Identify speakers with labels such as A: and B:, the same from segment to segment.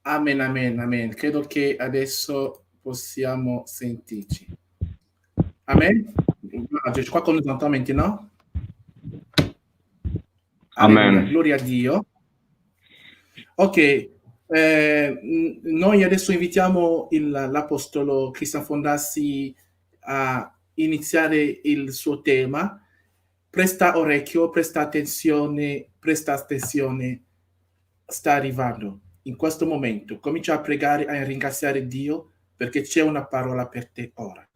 A: Amen, amen, amen. Credo che adesso possiamo sentirci. Amen. Je crois qu'on nous entend maintenant. Alleluia,
B: Amen.
A: gloria a Dio. Ok, noi adesso invitiamo l'Apostolo Cristian Fondassi a iniziare il suo tema. Presta orecchio, presta attenzione, sta arrivando. In questo momento comincia a pregare e a ringraziare Dio perché c'è una parola per te ora.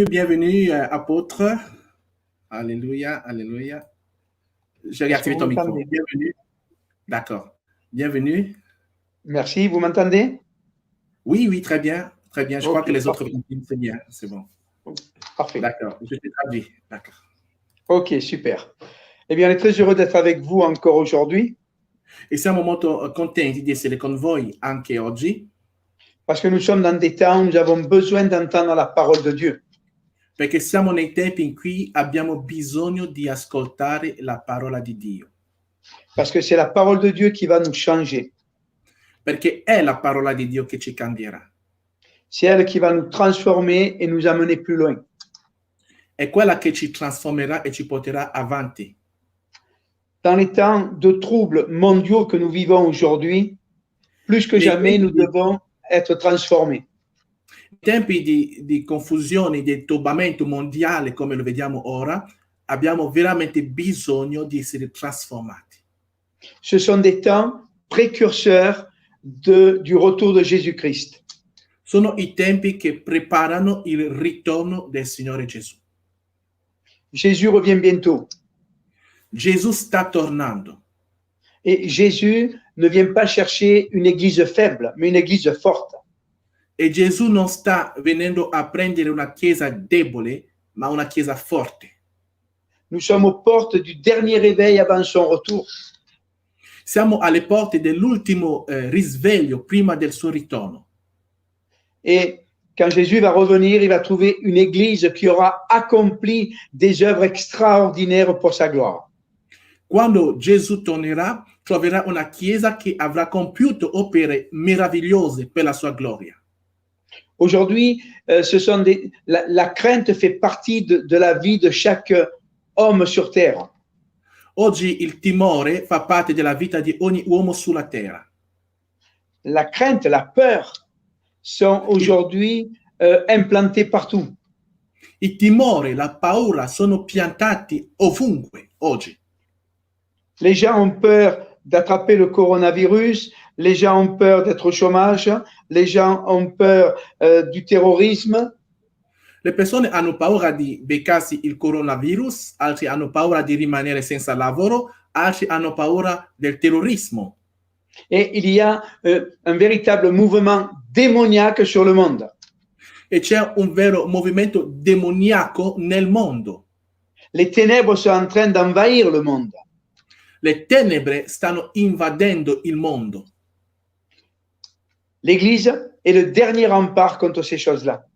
A: Bienvenue, apôtre. Alléluia, alléluia. J'ai réactivé ton micro. Bienvenue. D'accord. Bienvenue.
C: Merci, vous m'entendez?
A: Oui, très bien. Très bien. Je crois que les autres continuent, c'est bien, c'est bon.
C: Parfait.
A: D'accord, je t'ai traduit. D'accord.
C: Ok, super. Eh bien, on est très heureux d'être avec vous encore aujourd'hui.
A: E siamo molto contenti di essere con voi anche oggi.
C: Parce que nous sommes dans des temps où nous avons besoin d'entendre la parole de Dieu.
A: Perché siamo nei tempi in cui abbiamo bisogno di ascoltare la parola di Dio.
C: Parce que c'est la parole de Dieu qui va nous changer.
A: Perché è la parola di Dio che ci cambierà.
C: C'est elle qui va nous transformer et nous amener plus loin.
A: È quella che ci trasformerà e ci porterà avanti.
C: Dans les temps de troubles mondiaux que nous vivons aujourd'hui, plus que jamais, nous devons être transformés.
A: In tempi di confusione, di turbamento mondiale come lo vediamo ora, abbiamo veramente bisogno di essere trasformati.
C: Ce sont des temps précurseurs du retour de Jésus-Christ.
A: Sono i tempi che preparano il ritorno del Signore Gesù.
C: Jésus revient bientôt.
A: Gesù sta tornando.
C: Et Jésus ne vient pas chercher une église faible, mais une église forte.
A: E Gesù non sta venendo a prendere una chiesa debole, ma una chiesa forte.
C: Nous sommes aux portes du dernier réveil avant son retour.
A: Siamo alle porte dell'ultimo risveglio prima del suo ritorno.
C: Et quand Jésus va revenir, il va trouver une église qui aura accompli des œuvres extraordinaires pour sa gloire.
A: Quando Gesù tornerà, troverà una chiesa che avrà compiuto opere meravigliose per la sua gloria.
C: Aujourd'hui, la crainte fait partie de la vie de chaque homme sur terre.
A: Oggi il timore fa parte della vita di ogni uomo sulla terra.
C: La crainte, la peur sont aujourd'hui implantés partout.
A: Il timore, la paura sono piantati ovunque oggi.
C: Les gens ont peur d'attraper le coronavirus, les gens ont peur d'être au chômage, les gens ont peur du terrorisme.
A: Le persone hanno paura di beccarsi il coronavirus, altri hanno paura di rimanere senza lavoro, altri hanno paura del terrorismo.
C: Et il y a un véritable mouvement démoniaque sur le monde.
A: E c'è un vero movimento demoniaco nel mondo.
C: Les ténèbres sont en train d'envahir le monde.
A: Le tenebre stanno invadendo il mondo.
C: L'Église est le dernier rempart contre ces choses-là.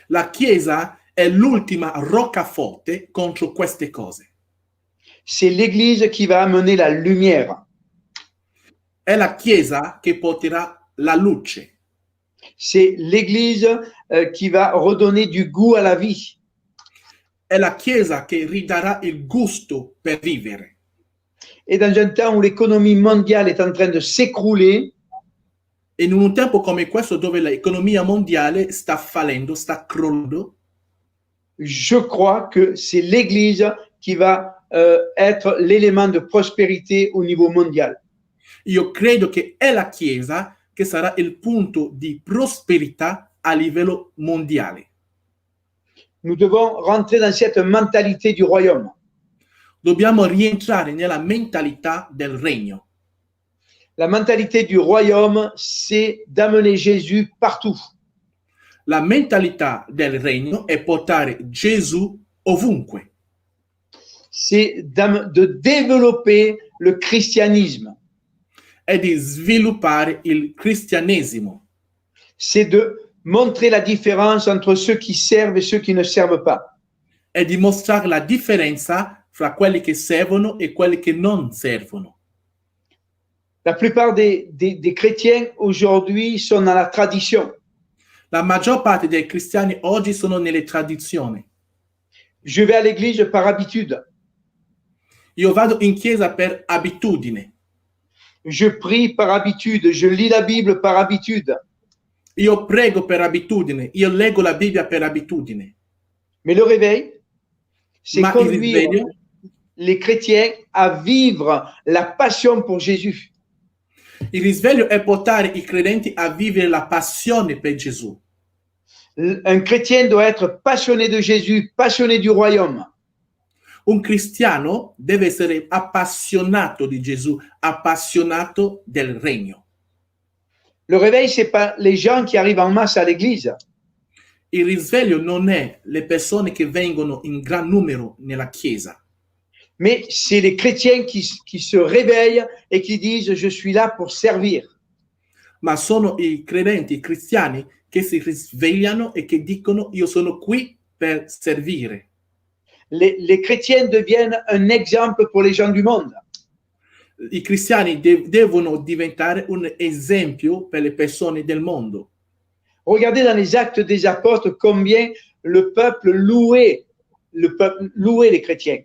A: La Chiesa è l'ultima roccaforte contro queste cose.
C: C'est l'Église qui va amener la lumière.
A: È la Chiesa che porterà la luce.
C: C'est l'Église qui va redonner du goût à la vie.
A: È la Chiesa che ridarà il gusto per vivere.
C: Et dans un temps où l'économie mondiale est en train de s'écrouler,
A: E in un tempo come questo dove l'economia mondiale sta fallendo, sta crollando,
C: je crois que c'est l'Église qui va être l'élément de prospérité au niveau mondial.
A: io credo che è la Chiesa che sarà il punto di prosperità a livello mondiale.
C: Nous devons rentrer dans cette mentalité du royaume.
A: Dobbiamo rientrare nella mentalità del regno.
C: La mentalité du royaume, c'est d'amener Jésus partout.
A: La mentalità del regno è portare Gesù ovunque,
C: C'est de développer le christianisme.
A: è di sviluppare il cristianesimo,
C: C'est de montrer la différence entre ceux qui servent et ceux qui ne servent pas.
A: è di mostrare la differenza fra quelli che servono e quelli che non servono.
C: La plupart des chrétiens aujourd'hui sont dans la tradition.
A: La maggior parte dei cristiani oggi sono nelle tradizioni.
C: Je vais à l'église par habitude.
A: Io vado in chiesa per abitudine.
C: Je prie par habitude. Je lis la Bible par habitude.
A: Io prego per abitudine. Io leggo la Bibbia per abitudine.
C: Mais le réveil, c'est
A: Ma il
C: conduire
A: risveglio,
C: les chrétiens à vivre la passion pour Jésus.
A: il risveglio è portare i credenti a vivere la passione per Gesù.
C: Un chrétien doit être passionné de Jésus, passionné du royaume.
A: Un cristiano deve essere appassionato di Gesù, appassionato del regno.
C: Le réveil, c'est pas les gens qui arrivent en masse à l'église.
A: Il risveglio non è le persone che vengono in gran numero nella chiesa,
C: Mais c'est les chrétiens qui se réveillent et qui disent, je suis là pour servir.
A: ma sono i credenti, i cristiani che si risvegliano e che dicono io sono qui per servire.
C: Les chrétiens deviennent un exemple pour les gens du monde.
A: I cristiani devono diventare un esempio per le persone del mondo.
C: Regardez dans les actes des apôtres combien le peuple louait les chrétiens.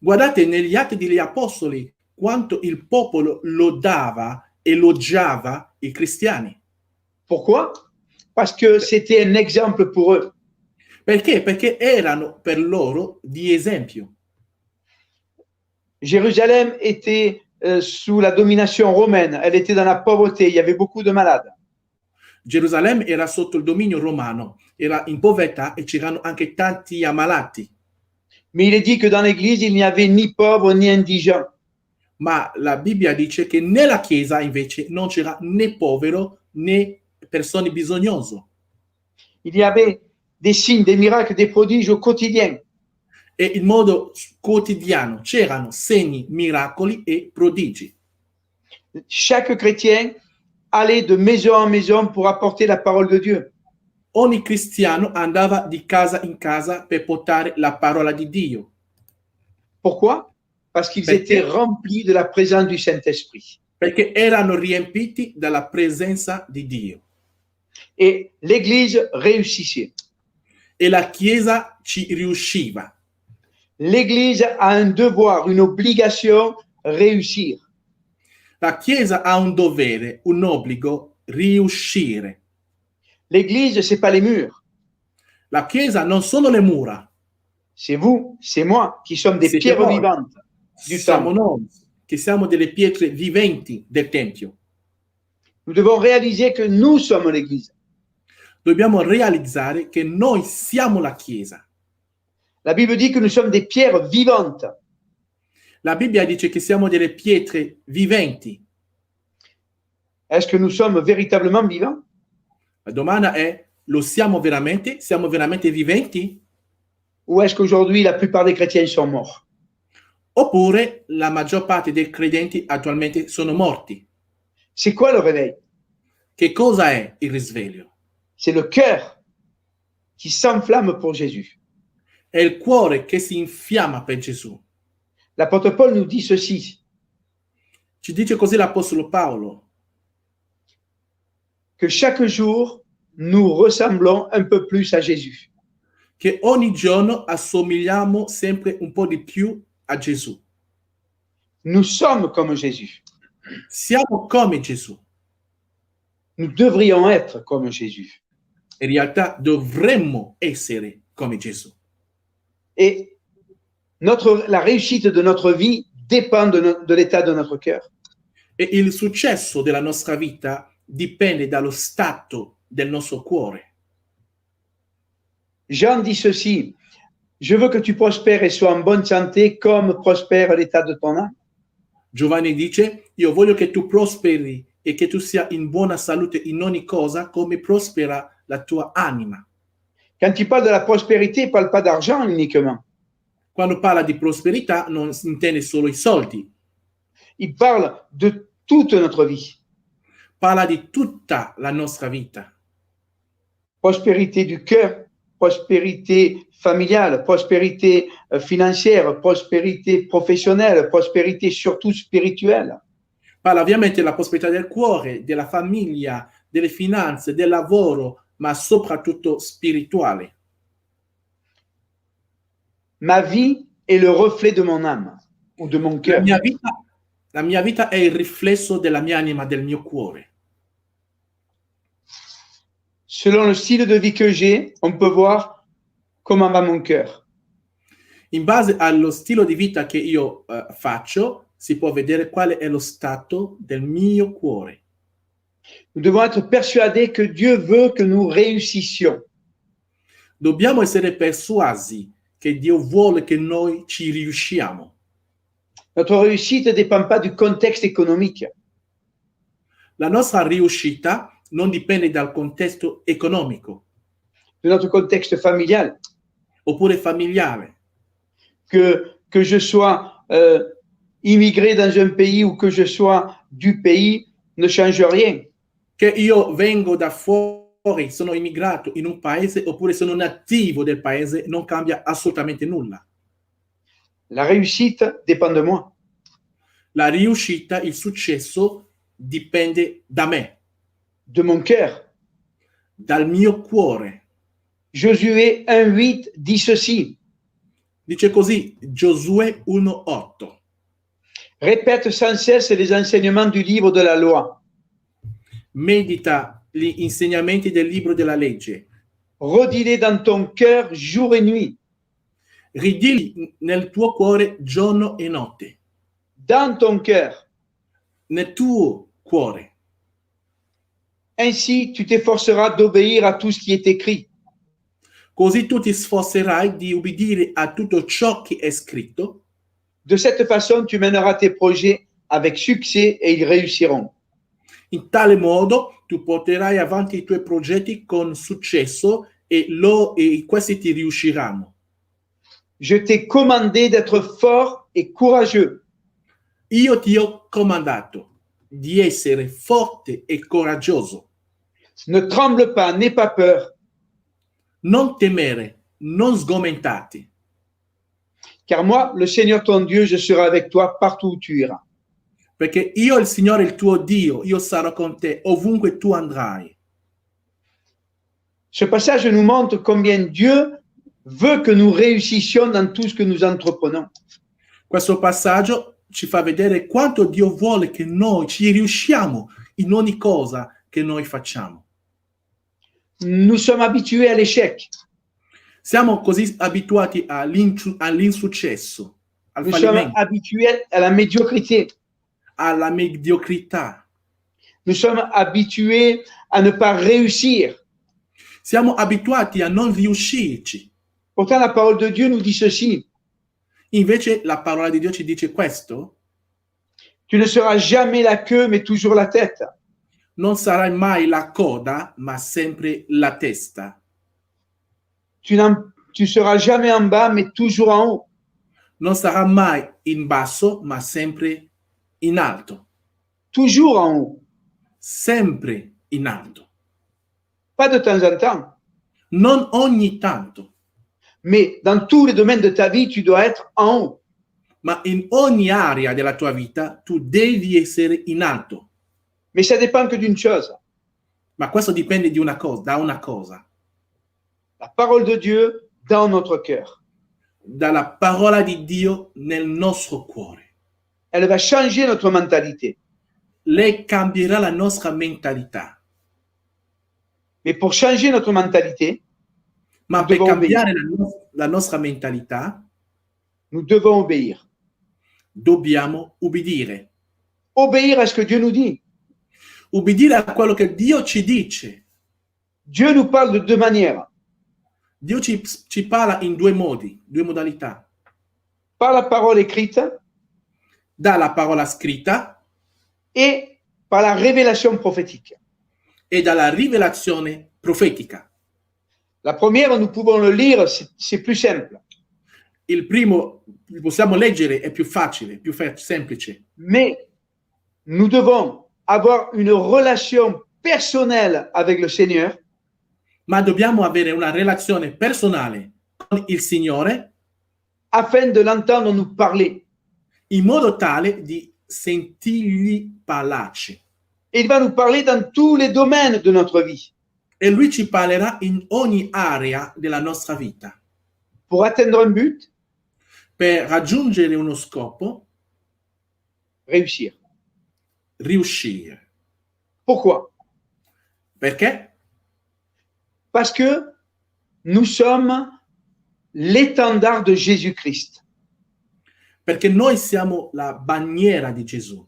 A: Guardate negli atti degli apostoli quanto il popolo lodava, elogiava i cristiani.
C: Pourquoi? Parce que c'était un exemple pour eux.
A: Perché? Perché erano per loro di esempio.
C: Jérusalem était sous la domination romaine. Elle était dans la pauvreté. Il y avait beaucoup de malades.
A: Gerusalemme era sotto il dominio romano, era in povertà e c'erano anche tanti ammalati.
C: Mais il est dit que dans l'église, il n'y avait ni pauvres ni indigents.
A: Ma la Bibbia dice che nella Chiesa invece non c'era né povero né persone bisognose.
C: Il y avait des signes, des miracles, des prodiges au quotidien.
A: E in modo quotidiano c'erano segni, miracoli e prodigi.
C: Chaque chrétien allait de maison en maison pour apporter la parole de Dieu.
A: Ogni cristiano andava di casa in casa per portare la parola di Dio.
C: Pourquoi? Parce qu'ils
A: Perché?
C: étaient remplis de la présence du Saint-Esprit.
A: Perché erano riempiti dalla presenza di Dio.
C: Et l'église réussissait.
A: E la Chiesa ci riusciva.
C: L'église a un devoir, une obligation, réussir.
A: La Chiesa ha un dovere, un obbligo, riuscire.
C: L'église, c'est pas les murs.
A: La Chiesa non sono le mura,
C: C'est vous, c'est moi, qui sommes des
A: Siete
C: pierres
A: voi.
C: vivantes du
A: siamo
C: temple.
A: noi, che siamo delle pietre viventi del Tempio.
C: Nous devons réaliser que nous sommes l'église.
A: Dobbiamo realizzare che noi siamo la Chiesa.
C: La Bible dit que nous sommes des pierres vivantes.
A: La Bibbia dice che siamo delle pietre viventi.
C: Est-ce que nous sommes véritablement vivants?
A: La domanda è, lo siamo veramente? Siamo veramente viventi?
C: Ou est-ce qu'aujourd'hui, la plupart des chrétiens sont morts?
A: Oppure la maggior parte dei credenti attualmente sono morti?
C: C'est quoi le réveil?
A: Che cosa è il risveglio?
C: C'est le cœur qui s'enflamme pour Jésus.
A: È il cuore che si infiamma per Gesù.
C: L'apôtre Paul nous dit ceci,
A: Ci dice così l'Apostolo Paolo,
C: que chaque jour, nous ressemblons un peu plus à Jésus.
A: che ogni giorno assomigliamo sempre un po' di più a Gesù.
C: Nous sommes comme Jésus.
A: Siamo come Gesù.
C: Nous devrions être comme Jésus.
A: In realtà dovremmo essere come Gesù.
C: Et la réussite de notre vie dépend de l'état de notre cœur.
A: E il successo della nostra vita dipende dallo stato del nostro cuore.
C: Jean dit ceci: je veux que tu prospères et sois en bonne santé comme prospère l'état de ton âme.
A: Giovanni dice: io voglio che tu prosperi e che tu sia in buona salute in ogni cosa come prospera la tua anima.
C: Quand il parle de la prospérité, il ne parle pas d'argent uniquement.
A: Quando parla di prosperità non si intende solo i soldi,
C: Il parle de toute notre vie.
A: parla di tutta la nostra vita.
C: Prospérité du cœur, prospérité familiale, prospérité financière, prospérité professionnelle, prospérité surtout spirituelle.
A: Parla ovviamente della prosperità del cuore, della famiglia, delle finanze, del lavoro, ma soprattutto spirituale.
C: Ma vie est le reflet de mon âme ou de mon cœur.
A: La mia vita è il riflesso della mia anima, del mio cuore.
C: Selon le style de vie que j'ai, on peut voir comment va mon cœur.
A: In base allo stile di vita che io faccio, si può vedere quale è lo stato del mio cuore.
C: Nous devons être persuadés que Dieu veut que nous réussissions.
A: Dobbiamo essere persuasi che Dio vuole che noi ci riusciamo.
C: Notre réussite ne dépend pas du contexte économique.
A: La nostra riuscita non dipende dal contesto economico
C: De notre contexte familial.
A: oppure familiare.
C: Que je sois immigré dans un pays ou que je sois du pays ne change rien.
A: Che io vengo da fuori, sono immigrato in un paese oppure sono nativo del paese, non cambia assolutamente nulla.
C: La réussite dépend de moi.
A: La riuscita, il successo dipende da me,
C: De mon cœur.
A: dal mio cuore.
C: Josué 1,8 dit ceci.
A: Dice così Giosuè 1,8.
C: Répète sans cesse les enseignements du livre de la loi.
A: Medita gli insegnamenti del libro della legge.
C: Redis-les dans ton cœur jour et nuit.
A: Ridilli nel tuo cuore giorno e notte.
C: Dans ton cœur.
A: Nel tuo cuore.
C: Ainsi, tu t'efforceras d'obéir à tout ce qui est écrit.
A: Così tu ti sforzerai di ubbidire a tutto ciò che è scritto.
C: De cette façon, tu mèneras tes projets avec succès et ils réussiront.
A: In tale modo tu porterai avanti i tuoi progetti con successo e questi ti riusciranno.
C: Je t'ai commandé d'être fort et courageux.
A: Io ti ho comandato di essere forte e coraggioso.
C: Ne tremble pas, n'aie pas peur,
A: Non temere, non sgomentarti,
C: car moi, le Seigneur ton Dieu, je serai avec toi partout où tu iras.
A: perché io, il Signore, il tuo Dio, io sarò con te ovunque tu andrai.
C: Ce passage nous montre combien Dieu veut que nous réussissions dans tout ce que nous entreprenons.
A: Questo passaggio ci fa vedere quanto Dio vuole che noi ci riusciamo in ogni cosa che noi facciamo.
C: Nous sommes habitués à l'échec.
A: Siamo così abituati all'insuccesso, al
C: Nous sommes
A: fallimento,
C: habitués à la médiocrité.
A: alla mediocrità.
C: Nous sommes habitués à ne pas réussir.
A: Siamo abituati a non riuscirci.
C: Pourtant, la parole de Dieu nous dit ceci.
A: Invece la parola di Dio ci dice questo:
C: Tu ne seras jamais la queue, mais toujours la tête.
A: non sarai mai la coda, ma sempre la testa.
C: Tu seras jamais en bas, mais toujours en haut.
A: Non sarà mai in basso, ma sempre in alto.
C: Toujours en haut.
A: Sempre in alto.
C: Pas de temps en temps.
A: Non ogni tanto,
C: Mais dans tous les domaines de ta vie, tu dois être en haut.
A: ma in ogni area della tua vita tu devi essere in alto.
C: Mais ça dépend que d'une chose.
A: Ma questo dipende da una cosa,
C: La parole de Dieu dans notre cœur.
A: dalla parola di Dio nel nostro cuore.
C: elle va changer notre mentalité.
A: Lei cambierà la nostra mentalità.
C: Mais pour changer notre mentalité,
A: Ma
C: nous
A: per
C: devons obéir.
A: cambiare la nostra mentalità,
C: Nous devons obéir.
A: dobbiamo ubbidire.
C: Obéir à ce que Dieu nous dit.
A: Ubbidire a quello che Dio ci dice.
C: Dieu nous parle de deux manières.
A: Dio ci parla in due modi, due modalità.
C: Par la parole écrite
A: Dalla parola scritta
C: et par la révélation prophétique.
A: e dalla rivelazione profetica.
C: La première, nous pouvons le lire, c'est plus simple.
A: Il primo possiamo leggere, è più facile, più semplice.
C: Mais nous devons avoir une relation personnelle avec le Seigneur
A: Ma dobbiamo avere una relazione personale con il Signore
C: afin de l'entendre nous parler.
A: in modo tale di sentirgli parlarci.
C: Et il va nous parler dans tous les domaines de notre vie.
A: E Lui ci parlerà in ogni area della nostra vita.
C: Pour atteindre un but,
A: Per raggiungere uno scopo,
C: réussir.
A: riuscire.
C: Pourquoi?
A: Perché?
C: Parce que nous sommes l'étendard de Jésus-Christ.
A: Perché noi siamo la bandiera di Gesù.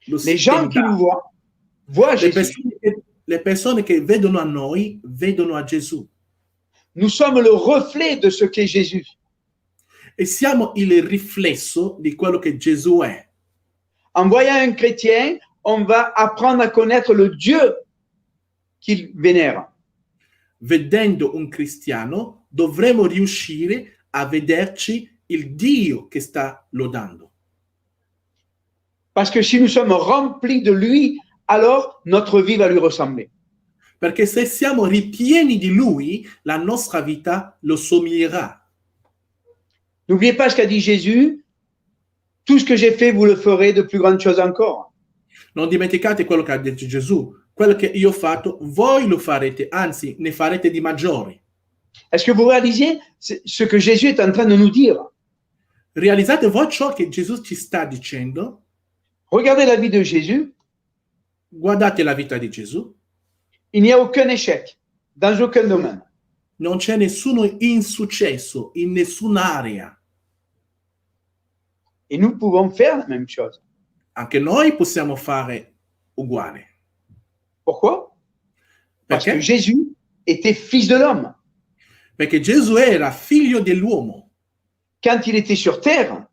C: Les gens qui nous voient
A: Le
C: Jésus.
A: le persone che vedono a noi, vedono a Gesù.
C: Nous sommes le reflet de ce qu'est Jésus.
A: E siamo il riflesso di quello che Gesù è.
C: En voyant un chrétien, on va apprendre à connaître le Dieu qu'il vénère.
A: Vedendo un cristiano, dovremo riuscire a vederci il Dio che sta lodando.
C: Parce que si nous sommes remplis de lui, alors notre vie va lui ressembler.
A: Perché se siamo ripieni di Lui, la nostra vita lo somiglierà.
C: N'oubliez pas ce qu'a dit Jésus. Tout ce que j'ai fait, vous le ferez, de plus grandes choses encore.
A: Non dimenticate quello che ha detto Gesù. Quello che io ho fatto, voi lo farete, anzi, ne farete di maggiori.
C: Est-ce que vous réalisez ce que Jésus est en train de nous dire?
A: Realizzate voi ciò che Gesù ci sta dicendo?
C: Regardez la vie de Jésus.
A: Guardate la vita di Gesù.
C: Il n'y a aucun échec dans aucun domaine.
A: Non c'è nessuno insuccesso in nessun'area.
C: Et nous pouvons faire la même chose.
A: Anche noi possiamo fare uguale.
C: Pourquoi? Parce
A: Perché?
C: que Jésus était fils de l'homme.
A: Perché Gesù era figlio dell'uomo.
C: Quand il était sur terre, en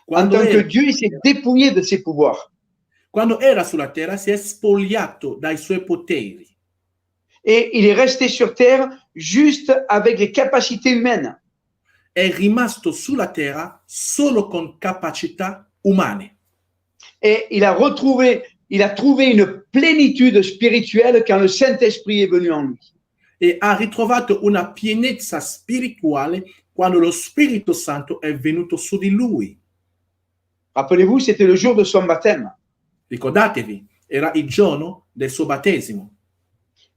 A: Quando
C: tant que
A: era,
C: Dieu, il s'est dépouillé de ses pouvoirs.
A: quando era sulla terra si è spogliato dai suoi poteri
C: Et il est resté sur terre juste avec les capacités humaines.
A: è rimasto sulla terra solo con capacità umane
C: Et il a trouvé une plénitude spirituelle quand le Saint-Esprit est venu en lui.
A: e ha ritrovato una pienezza spirituale quando lo Spirito Santo è venuto su di lui.
C: Rappelez-vous, c'était le jour de son baptême.
A: Ricordatevi, era il giorno del suo battesimo.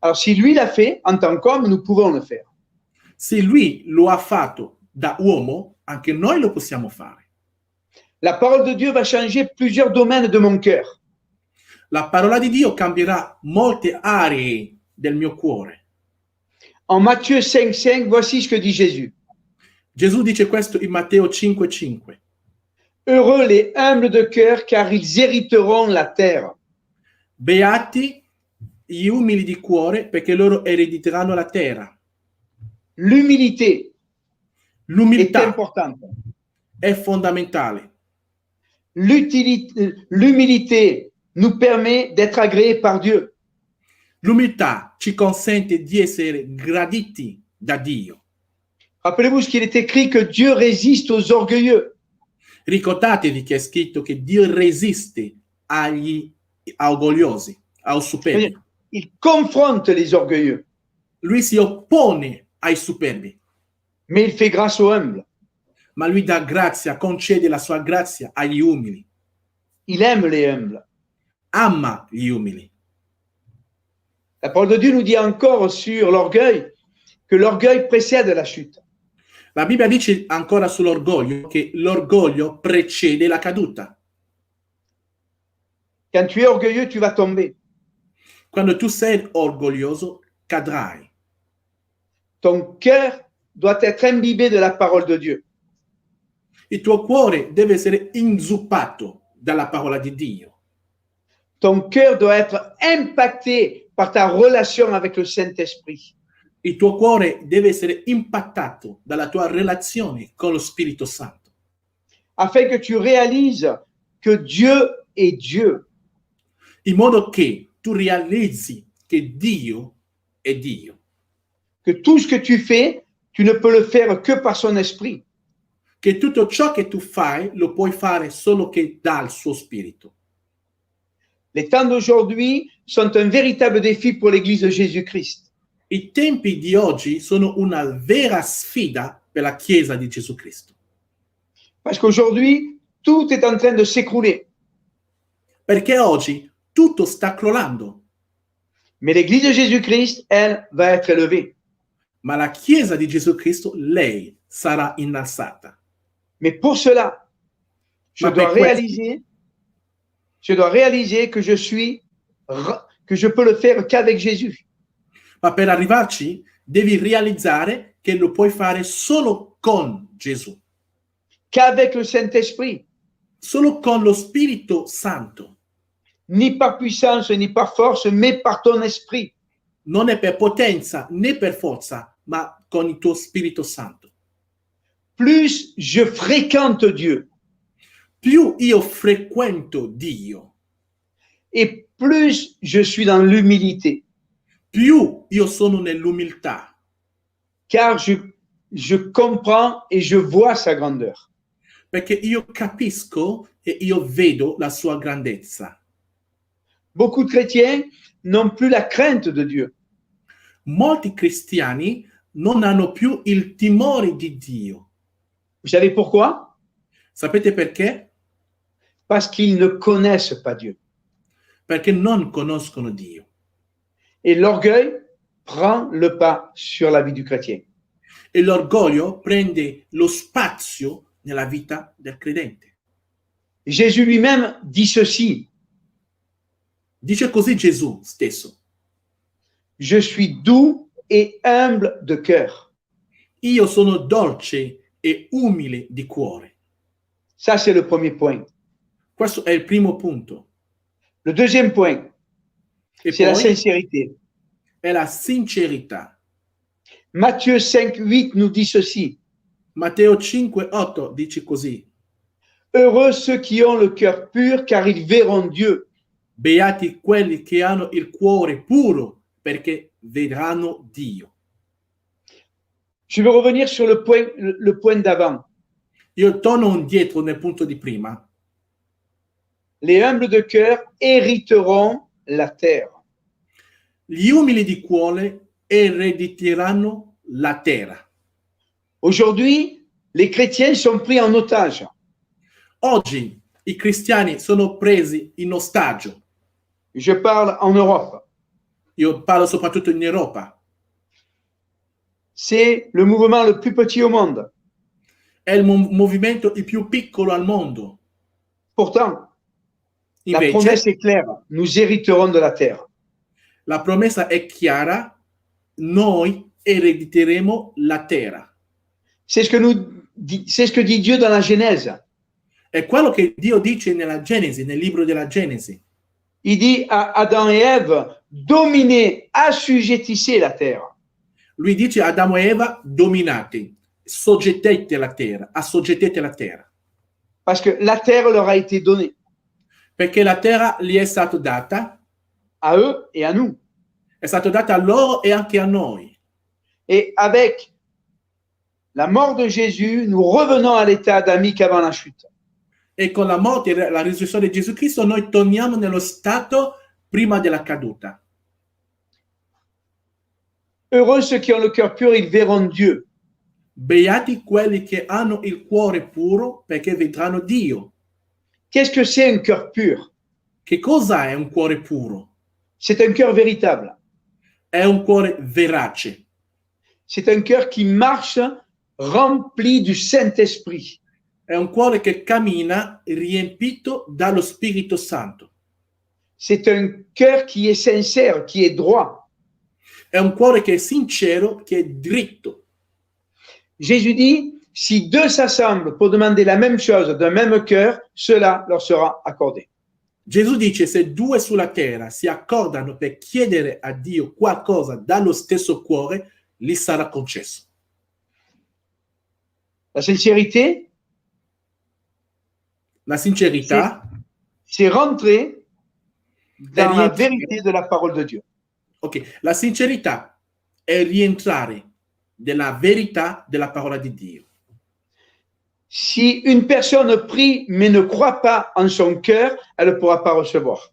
C: Alors, si lui l'a fait, en tant qu'homme, nous pouvons le faire.
A: Se lui lo ha fatto da uomo, anche noi lo possiamo fare.
C: La parole de Dieu va changer plusieurs domaines de mon cœur.
A: La parola di Dio cambierà molte aree del mio cuore.
C: En Matthieu 5,5, voici ce que dit Jésus.
A: Gesù dice questo in Matteo 5,5.
C: Heureux les humbles de cœur, car ils hériteront la terre.
A: Beati gli umili di cuore, perché loro erediteranno la terra.
C: L'humilité est
A: L'umiltà
C: importante.
A: è fondamentale.
C: L'humilité nous permet d'être agréés par Dieu.
A: L'umiltà ci consente di essere graditi da Dio.
C: Rappelez-vous ce qu'il est écrit, que Dieu résiste aux orgueilleux.
A: Ricordatevi che è scritto che Dio resiste agli orgogliosi, ai superbi.
C: Il confronte les orgueilleux,
A: Lui si oppone ai superbi,
C: mais il fait grâce aux humbles.
A: ma lui dà grazia, concede la sua grazia agli umili.
C: Il aime les humbles.
A: Ama gli umili.
C: La parole de Dieu nous dit encore sur l'orgueil que l'orgueil précède la chute.
A: La Bibbia dice ancora sull'orgoglio che l'orgoglio precede la caduta.
C: Quand tu es orgueilleux, tu vas tomber.
A: Quando tu sei orgoglioso, cadrai.
C: Ton cœur doit être imbibé de la parole de Dieu.
A: Il tuo cuore deve essere inzuppato dalla parola di Dio.
C: Ton cœur doit être impacté par ta relation avec le Saint-Esprit.
A: Il tuo cuore deve essere impattato dalla tua relazione con lo Spirito Santo,
C: Afin que tu réalises que Dieu est Dieu.
A: in modo che tu realizzi che Dio è Dio,
C: Que tout ce que tu fais, tu ne peux le faire que par son esprit.
A: che tutto ciò che tu fai lo puoi fare solo che dal suo Spirito.
C: Les temps d'aujourd'hui sont un véritable défi pour l'Église de Jésus-Christ.
A: I tempi di oggi sono una vera sfida per la Chiesa di Gesù Cristo,
C: Parce qu'aujourd'hui, tout est en train de s'écrouler.
A: perché oggi tutto sta crollando,
C: Mais l'Église de Jésus-Christ, elle, va être élevée.
A: ma la Chiesa di Gesù Cristo, lei sarà innalzata.
C: Mais pour cela, je
A: Ma
C: dois
A: per
C: réaliser que que je peux le faire qu'avec Jésus.
A: Ma per arrivarci devi realizzare che lo puoi fare solo con Gesù,
C: Qu'avec le Saint-Esprit.
A: solo con lo Spirito Santo.
C: Ni par puissance, ni par force, mais par ton esprit.
A: Non è per potenza né per forza, ma con il tuo Spirito Santo.
C: Plus je fréquente Dieu
A: Più io frequento Dio,
C: et plus je suis dans l'humilité.
A: più io sono nell'umiltà,
C: Car je comprends et je vois sa grandeur.
A: perché io capisco e io vedo la sua grandezza.
C: Beaucoup de chrétiens n'ont plus la crainte de Dieu.
A: Molti cristiani non hanno più il timore di Dio.
C: Vous savez pourquoi?
A: Sapete perché?
C: Parce qu'ils ne connaissent pas Dieu.
A: Perché non conoscono Dio.
C: Et l'orgueil prend le pas sur la vie du chrétien.
A: E l'orgoglio prende lo spazio nella vita del credente.
C: Jésus lui-même dit ceci:
A: Dice così Gesù stesso:
C: je suis doux et humble de cœur.
A: io sono dolce e umile di cuore.
C: Ça, c'est le premier point.
A: Questo è il primo punto.
C: Le deuxième point,
A: E
C: c'est la
A: poi
C: sincérité.
A: è la sincerità.
C: Matthieu 5:8 nous dit ceci:
A: Matteo 5:8 dice così:
C: heureux ceux qui ont le cœur pur, car ils verront Dieu.
A: beati quelli che hanno il cuore puro, perché vedranno Dio.
C: Je vais revenir sur le point d'avant.
A: Io torno indietro nel punto di prima.
C: Les humbles de cœur hériteront la terre.
A: Gli umili di cuore erediteranno la terra.
C: Aujourd'hui, les chrétiens sont pris en otage.
A: Oggi i cristiani sono presi in ostaggio.
C: Je parle en Europe.
A: Io parlo soprattutto in Europa.
C: C'est le mouvement le plus petit au monde.
A: È il movimento il più piccolo al mondo.
C: Pourtant, la
A: Invece,
C: promesse est claire. Nous hériterons de la terre.
A: la promessa è chiara: noi erediteremo la terra.
C: C'est ce que dit Dieu dans la Genèse.
A: È quello che Dio dice nella Genesi, nel libro della Genesi.
C: Il dit à Adam et Ève: dominez, assujettissez la terre.
A: Lui dice a Adamo e Eva: dominate, soggettete la terra, assoggettete la terra.
C: Parce que la terre leur a été donnée,
A: Perché la terra gli è stata data,
C: à eux et à nous.
A: è stata data a loro e anche a noi.
C: Et avec la mort de Jésus, nous revenons à l'état d'Adam qu'avant la chute.
A: E con la morte e la risurrezione di Gesù Cristo noi torniamo nello stato prima della caduta.
C: Heureux ceux qui ont le cœur pur, ils verront Dieu.
A: Beati quelli che hanno il cuore puro, perché vedranno Dio.
C: Qu'est-ce que c'est un cœur pur?
A: Che cosa è un cuore puro?
C: C'est un cœur véritable.
A: È un cuore verace.
C: C'est un cœur qui marche rempli du Saint-Esprit.
A: È un cuore che cammina riempito dallo Spirito Santo.
C: c'est un cœur qui est sincère, qui est droit.
A: È un cuore che è sincero, che è dritto.
C: Jésus dit, si deux s'assemblent pour demander la même chose d'un même cœur, cela leur sera accordé.
A: Gesù dice: se due sulla terra si accordano per chiedere a Dio qualcosa dallo stesso cuore, gli sarà concesso.
C: La sincérité,
A: La sincerità
C: c'est rentrer dans la
A: rientrare-
C: vérité de la parole de Dieu.
A: ok, la sincerità è rientrare nella verità della parola di Dio.
C: Si une personne prie mais ne croit pas en son cœur, elle ne pourra pas recevoir.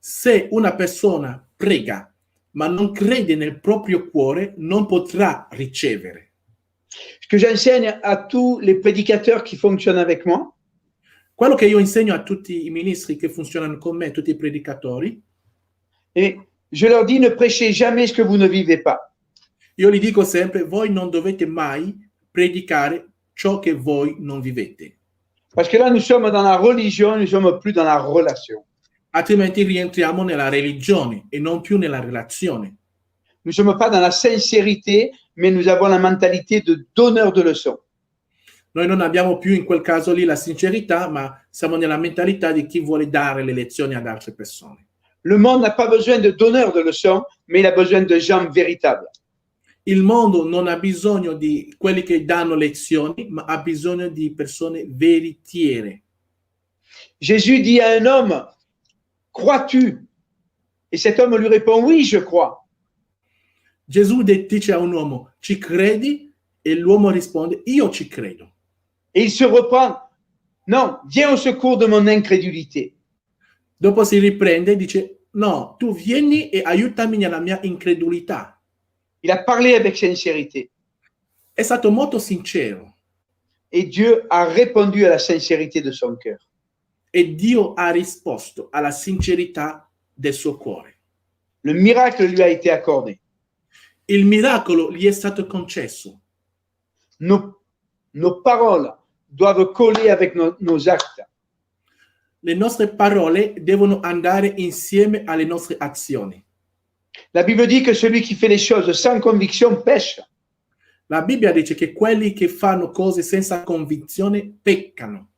A: Se una persona prega ma non crede nel proprio cuore, non potrà ricevere.
C: Ce que j'enseigne à tous les prédicateurs qui fonctionnent avec moi,
A: Quello che io insegno a tutti i ministri che funzionano con me, tutti i predicatori,
C: et je leur dis, ne prêchez jamais ce que vous ne vivez pas.
A: io gli dico sempre: voi non dovete mai predicare ciò che voi non vivete,
C: Parce que là, nous sommes dans la religion, nous ne sommes plus dans la relation.
A: altrimenti rientriamo nella religione e non più nella relazione.
C: Nous ne sommes pas dans la sincérité, mais nous avons la mentalité de donneur de leçons.
A: Noi non abbiamo più in quel caso lì la sincerità, ma siamo nella mentalità di chi vuole dare le lezioni ad altre persone.
C: Le monde n'a pas besoin de donneurs de leçons, mais il a besoin de gens véritables.
A: Il mondo non ha bisogno di quelli che danno lezioni, ma ha bisogno di persone veritiere.
C: Jésus dit à un homme, crois-tu? Et cet homme lui répond, oui, je crois.
A: Gesù dice a un uomo: ci credi? E l'uomo risponde: io ci credo.
C: Et il se reprend, non, viens au secours de mon incrédulité.
A: Dopo si riprende e dice: no, tu vieni e aiutami nella mia incredulità.
C: Il a parlé avec sincérité.
A: È stato molto sincero
C: Et Dieu a répondu à la sincérité de son cœur.
A: e Dio ha risposto alla sincerità del suo cuore.
C: Le miracle lui a été accordé.
A: Il miracolo gli è stato concesso.
C: Nos paroles doivent coller avec nos actes.
A: Le nostre parole devono andare insieme alle nostre azioni.
C: La Bible dit que celui qui fait les choses sans conviction pêche.
A: La Bibbia dice che quelli che fanno cose senza convinzione peccano.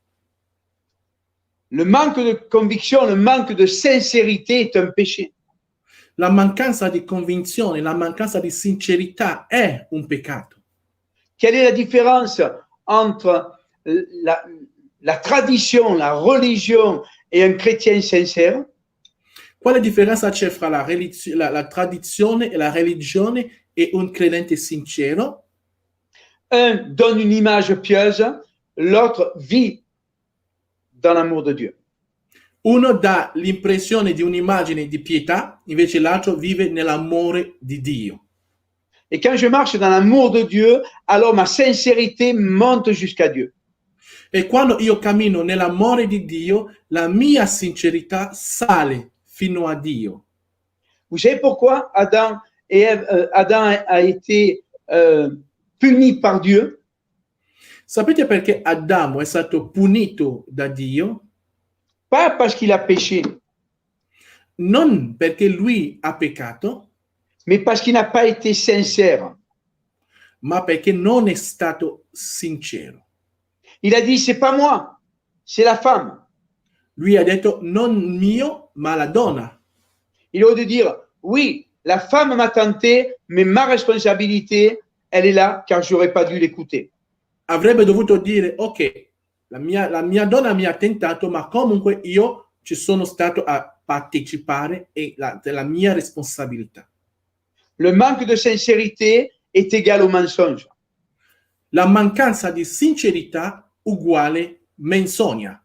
C: Le manque de conviction, le manque de sincérité est un péché.
A: La mancanza di convinzione, la mancanza di sincerità è un peccato.
C: Quelle est la différence entre la tradition, la religion et un chrétien sincère?
A: Quale differenza c'è fra la tradizione e la religione e un credente sincero?
C: Un donne une image pieuse, l'autre vit dans l'amour de Dieu.
A: Uno dà l'impressione di un'immagine di pietà, invece l'altro vive nell'amore di Dio.
C: Et quand je marche dans l'amour de Dieu, alors ma sincérité monte jusqu'à Dieu.
A: E quando io cammino nell'amore di Dio, la mia sincerità sale fino a Dio.
C: Vous savez pourquoi Adam a été puni par Dieu?
A: Sapete perché Adamo è stato punito da Dio?
C: Pas parce qu'il a péché,
A: Non perché lui ha peccato,
C: mais parce qu'il n'a pas été sincère.
A: ma perché non è stato sincero.
C: Il a dit, c'est pas moi, c'est la femme.
A: Lui ha detto: non mio, ma la donna.
C: Il aurait dû dire, oui, la femme m'a tenté, mais ma responsabilité, elle est là, car j'aurais pas dû l'écouter.
A: Avrebbe dovuto dire: ok, la mia donna mi ha tentato, ma comunque io ci sono stato a partecipare e la mia responsabilità.
C: Le manque de sincérité est égal au mensonge.
A: La mancanza di sincerità uguale menzogna.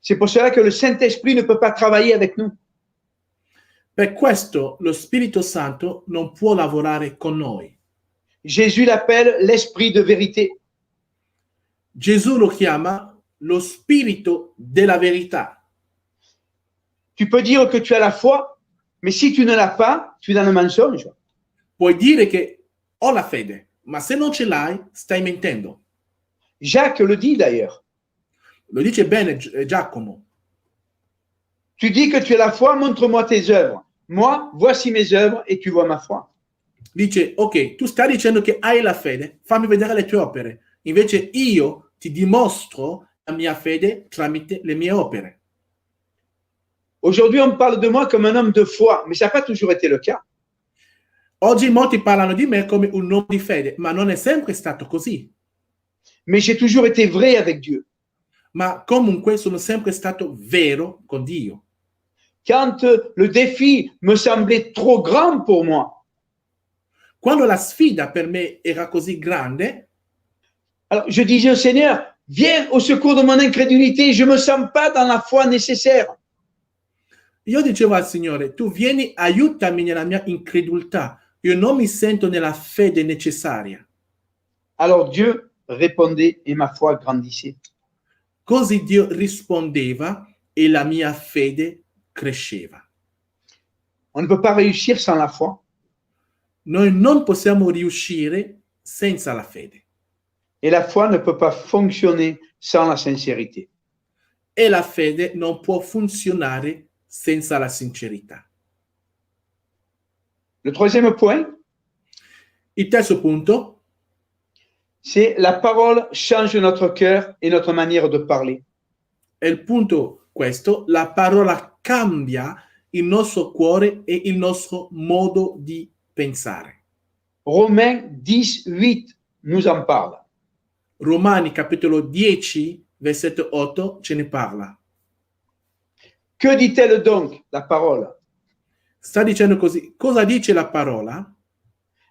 C: C'est pour cela que le Saint-Esprit ne peut pas travailler avec nous.
A: Per questo lo Spirito Santo non può lavorare con noi.
C: Jésus l'appelle l'esprit de vérité.
A: Gesù lo chiama lo spirito della verità.
C: Tu peux dire que tu as la foi, mais si tu ne l'as pas, tu es dans le mensonge.
A: Puoi dire che ho la fede, ma se non ce l'hai, stai mentendo.
C: Jacques le dit d'ailleurs.
A: Lo dice bene Giacomo.
C: Tu dis que tu as la foi, montre-moi tes œuvres. Moi, voici mes œuvres et tu vois ma foi.
A: Dice, ok, tu stai dicendo che hai la fede, fammi vedere le tue opere. Invece io ti dimostro la mia fede tramite le mie opere.
C: Aujourd'hui, on parle de moi comme un homme de foi, mais ça n'a pas toujours été le cas.
A: Oggi molti parlano di me come un uomo di fede, ma non è sempre stato così.
C: Mais j'ai toujours été vrai avec Dieu.
A: Ma comunque sono sempre stato vero con Dio.
C: Quand le défi me semblait trop grand pour moi,
A: Quando la sfida per me era così grande,
C: alors je disais au Seigneur, viens au secours de mon incrédulité, je ne me sens pas dans la foi nécessaire.
A: io dicevo al Signore, tu vieni, aiutami nella mia incredulità. Io non mi sento nella fede necessaria.
C: Alors Dieu répondait et ma foi grandissait.
A: Così Dio rispondeva e la mia fede cresceva.
C: On ne peut pas réussir sans la foi.
A: Noi non possiamo riuscire senza la fede.
C: Et la foi ne peut pas fonctionner sans la sincérité.
A: E la fede non può funzionare senza la sincerità.
C: Le troisième point,
A: Il terzo punto,
C: c'est la parole change notre cœur et notre manière de parler.
A: è il punto questo, la parola cambia il nostro cuore e il nostro modo di pensare.
C: Romains 10, 8 nous en parle.
A: Romani capitolo 10, versetto 8 ce ne parla.
C: Que dit-elle donc, la parole?
A: Sta dicendo così, cosa dice la parola?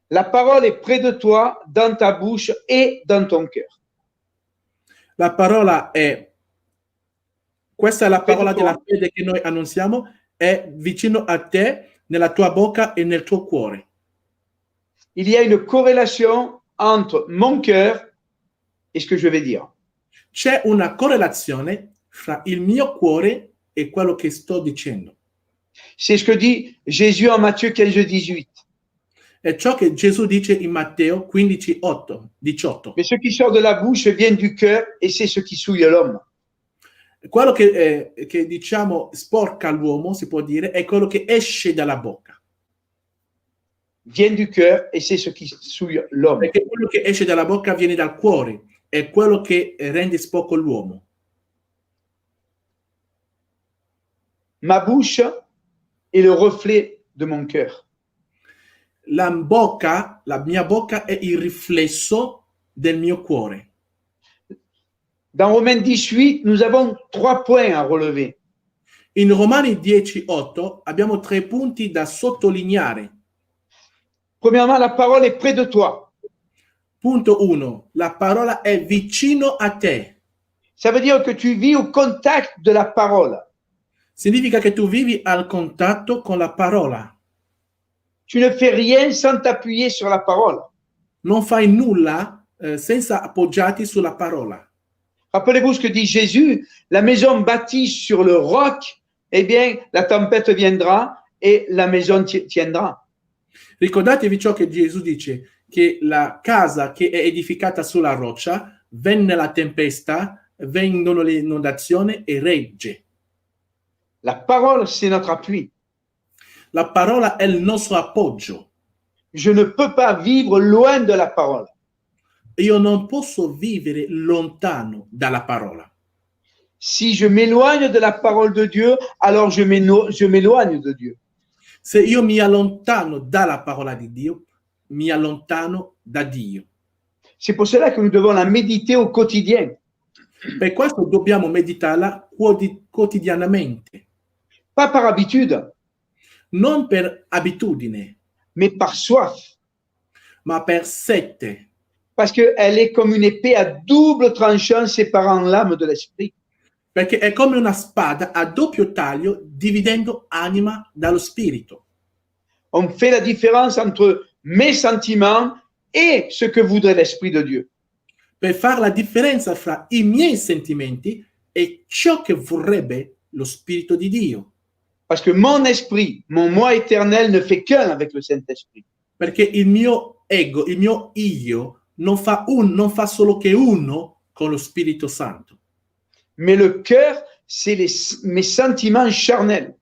C: La parole est près de toi, dans ta bouche et dans ton cœur.
A: La parola è, questa è la
C: Près de
A: parola
C: toi.
A: della fede che noi annunziamo, è vicino a te, nella tua bocca e nel tuo cuore.
C: Il y a une corrélation entre mon cœur et ce que je vais dire.
A: C'è una correlazione fra il mio cuore e quello che sto dicendo.
C: C'est ce que dit Jésus en Matthieu 15, 18.
A: È ciò che Gesù dice in Matteo 15, 18.
C: Mais ce qui sort de la bouche vient du cœur et c'est ce qui souille l'homme.
A: Quello che diciamo sporca l'uomo, si può dire, è quello che esce dalla bocca.
C: Vient du cœur et c'est ce qui souille l'homme.
A: Perché quello che esce dalla bocca viene dal cuore, è quello che rende sporco l'uomo.
C: Ma bouche est le reflet de mon cœur.
A: La mia bocca è il riflesso del mio cuore.
C: Dans Romains 18, nous avons 3 points à relever.
A: In Romani 10, 8 abbiamo 3 punti da sottolineare.
C: Premièrement, la parole est près de toi.
A: Punto 1. La parola è vicino a te.
C: Ça veut dire que tu vis au contact de la parole.
A: Significa che tu vivi al contatto con la parola.
C: Tu ne fais rien sans t'appuyer sur la parole.
A: Non fai nulla senza appoggiarti sulla parola.
C: Rappelez-vous ce que dit Jésus, la maison bâtie sur le roc, eh bien, la tempête viendra et la maison tiendra.
A: Ricordatevi ciò che Gesù dice, che la casa che è edificata sulla roccia, venne la tempesta, vengono le inondazioni e regge.
C: La parole, c'est notre appui.
A: La parola è il nostro appoggio.
C: Je ne peux pas vivre loin de la parole.
A: Io non posso vivere lontano dalla parola.
C: Si je m'éloigne de la parole de Dieu, alors je m'éloigne de Dieu.
A: Se io mi allontano dalla parola di Dio, mi allontano da Dio.
C: C'est pour cela que nous devons la méditer au quotidien.
A: Per questo dobbiamo meditarla quotidianamente,
C: Pas par habitude,
A: non per abitudine,
C: mais par soif.
A: ma per sete,
C: Parce qu'elle est comme une épée à double tranchant séparant l'âme de l'esprit.
A: perché è come una spada a doppio taglio dividendo anima dallo spirito.
C: On fait la différence entre mes sentiments et ce que voudrait l'Esprit de Dieu.
A: Per fare la differenza fra i miei sentimenti e ciò che vorrebbe lo Spirito di Dio.
C: Parce que mon esprit, mon moi éternel ne fait qu'un avec le Saint-Esprit.
A: Perché il mio ego, il mio io, non fa solo che uno con lo Spirito Santo.
C: Mais le cœur c'est mes sentiments charnels.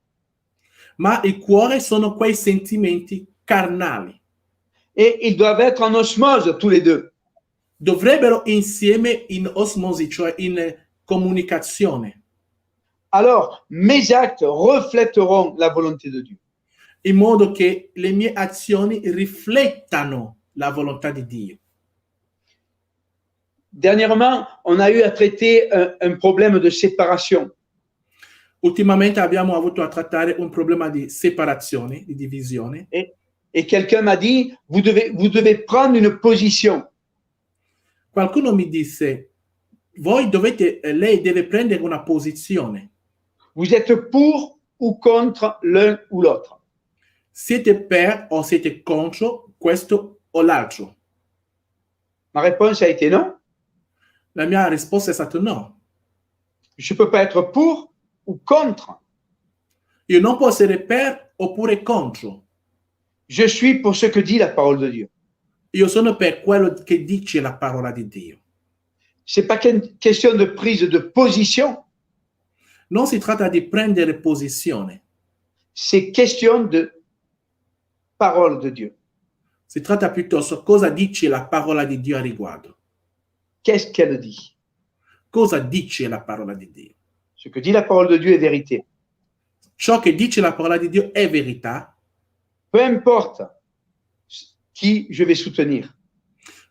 A: Ma il cuore sono quei sentimenti carnali.
C: Et ils doivent être en osmose tous les deux.
A: Dovrebbero insieme in osmosi, cioè in comunicazione,
C: Alors, mes actes reflèteront la volonté de Dieu.
A: in modo che le mie azioni riflettano la volontà di Dio.
C: Dernièrement, on a eu à traiter un problème de séparation.
A: Ultimamente abbiamo avuto a trattare un problema di separazione, di divisione,
C: Et quelqu'un m'a dit, vous devez prendre une position.
A: qualcuno mi disse, lei deve prendere una posizione.
C: Vous êtes pour ou contre l'un ou l'autre.
A: Siete per o siete contro questo o l'altro?
C: Ma réponse a été non.
A: La mia risposta è stata no.
C: Je ne peux pas être pour ou contre.
A: Io non posso essere per oppure contro.
C: Je suis pour ce que dit la parole de Dieu.
A: Io sono per quello che dice la parola di Dio.
C: C'est pas qu'une question de prise de position,
A: Non si tratta di prendere posizione,
C: c'est question de parole de Dieu.
A: si tratta piuttosto cosa dice la parola di Dio a riguardo.
C: Qu'est-ce qu'elle dit?
A: Cosa dice la parola di Dio?
C: Ce que dit la parole de Dieu est vérité.
A: Ciò che dice la parola di Dio è verità.
C: Peu importe qui je vais soutenir.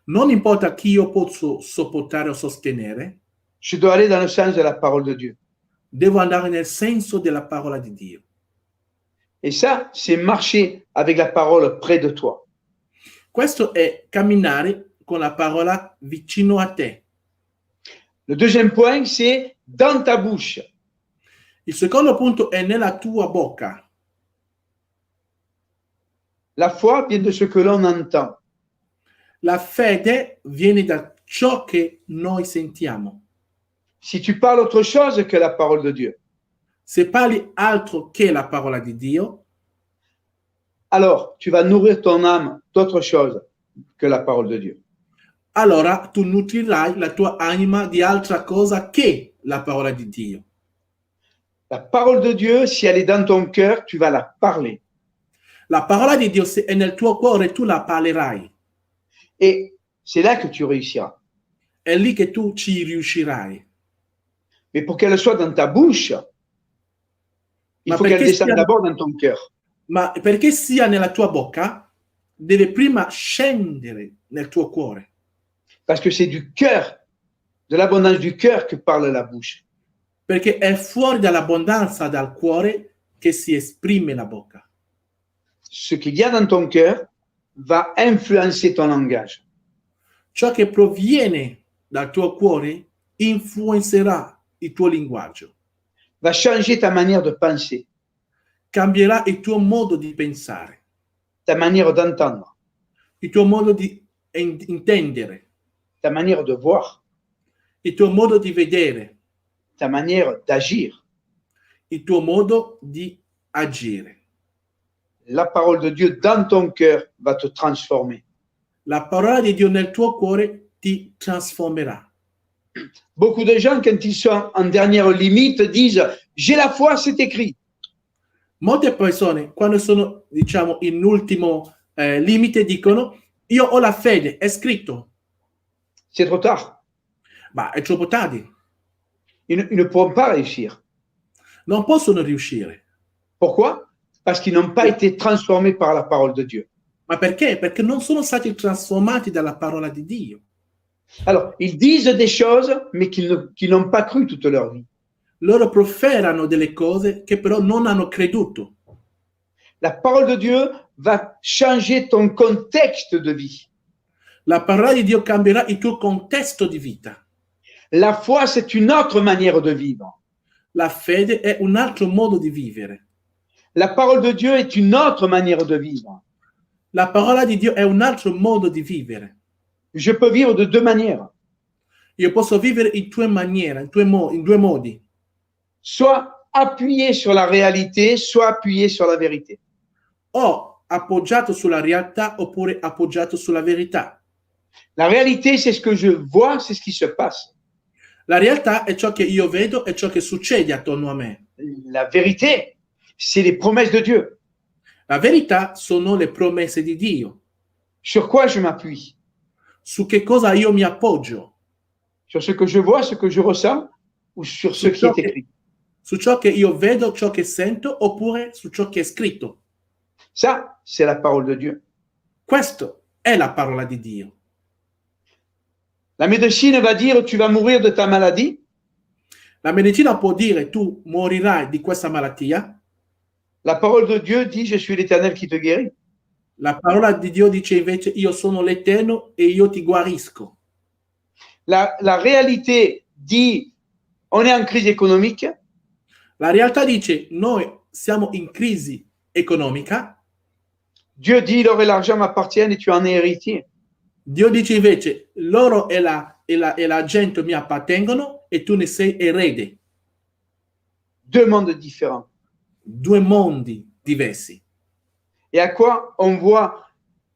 A: Non importa chi io posso sopportare o sostenere,
C: Je dois aller dans le sens de la parole de Dieu.
A: devo andare nel senso della parola di Dio.
C: Et ça, c'est marcher avec la parole près de toi.
A: Questo è camminare con la parola vicino a te.
C: Le deuxième point, c'est dans ta bouche.
A: Il secondo punto è nella tua bocca.
C: La foi vient de ce que l'on entend.
A: La fede viene da ciò che noi sentiamo.
C: Si tu parles autre chose que la parole de Dieu,
A: Se parli altro che la parola di Dio,
C: alors tu vas nourrir ton âme d'autre chose que la parole de Dieu.
A: allora tu nutrirai la tua anima di altra cosa che la parola di Dio.
C: La parole de Dieu, si elle est dans ton cœur, tu vas la parler.
A: La parola di Dio, se è nel tuo cuore, tu la parlerai.
C: Et c'est là que tu réussiras.
A: È lì che tu ci riuscirai.
C: Mais pour qu'elle soit dans ta bouche, il
A: Ma
C: faut qu'elle
A: perché
C: descende
A: sia-
C: d'abord dans ton cœur.
A: Ma perché sia nella tua bocca, deve prima scendere nel tuo cuore.
C: Parce que c'est du cœur, de l'abondance du cœur que parle la bouche.
A: Perché è fuori dall'abbondanza dal cuore che si esprime la bocca.
C: Ce qu'il y a dans ton cœur va influencer ton langage.
A: Ciò che proviene dal tuo cuore influenzerà il tuo linguaggio,
C: Va changer ta manière de penser,
A: cambierà il tuo modo di pensare,
C: ta manière d'entendre,
A: il tuo modo di intendere,
C: ta manière de voir,
A: il tuo modo di vedere,
C: ta manière d'agir.
A: il tuo modo di agire.
C: La parole de Dieu dans ton cœur va te transformer.
A: La parola di Dio nel tuo cuore ti trasformerà.
C: Beaucoup de gens, quand ils sont en dernière limite, disent « J'ai la foi, c'est écrit ».
A: Molte persone, quando sono, diciamo, in ultimo limite, dicono io ho la fede, è scritto.
C: C'est trop tard.
A: Ma è troppo tardi.
C: Ils ne pourront pas réussir.
A: Non possono riuscire.
C: Pourquoi? Parce qu'ils n'ont pas été transformés par la parole de Dieu.
A: Ma perché? Perché non sono stati trasformati dalla parola di Dio.
C: Alors, ils disent des choses, mais qu'ils n'ont pas cru toute leur vie.
A: Loro proferano delle cose che però non hanno creduto.
C: La parole de Dieu va changer ton contexte de vie.
A: La parola di Dio cambierà il tuo contesto di vita.
C: La foi, c'est une autre manière de vivre.
A: La fede è un altro modo di vivere.
C: La parole de Dieu est une autre manière de vivre.
A: La parola di Dio è un altro modo di vivere.
C: Je peux vivre de deux manières.
A: Io posso vivere in due maniere, in due modi.
C: Soit appuyé sur la réalité, soit appuyé sur la vérité.
A: O appoggiato sulla realtà oppure appoggiato sulla verità.
C: La réalité, c'est ce que je vois, c'est ce qui se passe.
A: La realtà è ciò che io vedo e ciò che succede attorno a me.
C: La vérité, c'est les promesses de Dieu.
A: La verità sono le promesse di Dio.
C: Sur quoi je m'appuie?
A: Su che cosa io mi appoggio?
C: Sur ce que je vois, ce que je ressens, ou sur ce
A: Su
C: qui est
A: ciò che,
C: écrit?
A: su ciò che io vedo, ciò che sento, oppure su ciò che è scritto.
C: Ça, c'est la parole de Dieu.
A: Questo è la parola di Dio.
C: La médecine va dire tu vas mourir de ta maladie.
A: La medicina può dire tu morirai di questa malattia.
C: La parole de Dieu dit je suis l'Éternel qui te guérit.
A: La parola di Dio dice invece io sono l'Eterno e io ti guarisco.
C: La réalité dit on est en crise économique.
A: La realtà dice noi siamo in crisi economica.
C: Dieu dit l'or et l'argent m'appartiennent et tu en es héritier.
A: Dio dice invece l'oro e l'argento mi appartengono e tu ne sei erede.
C: Deux mondes différents.
A: Due mondi diversi.
C: Et à quoi on voit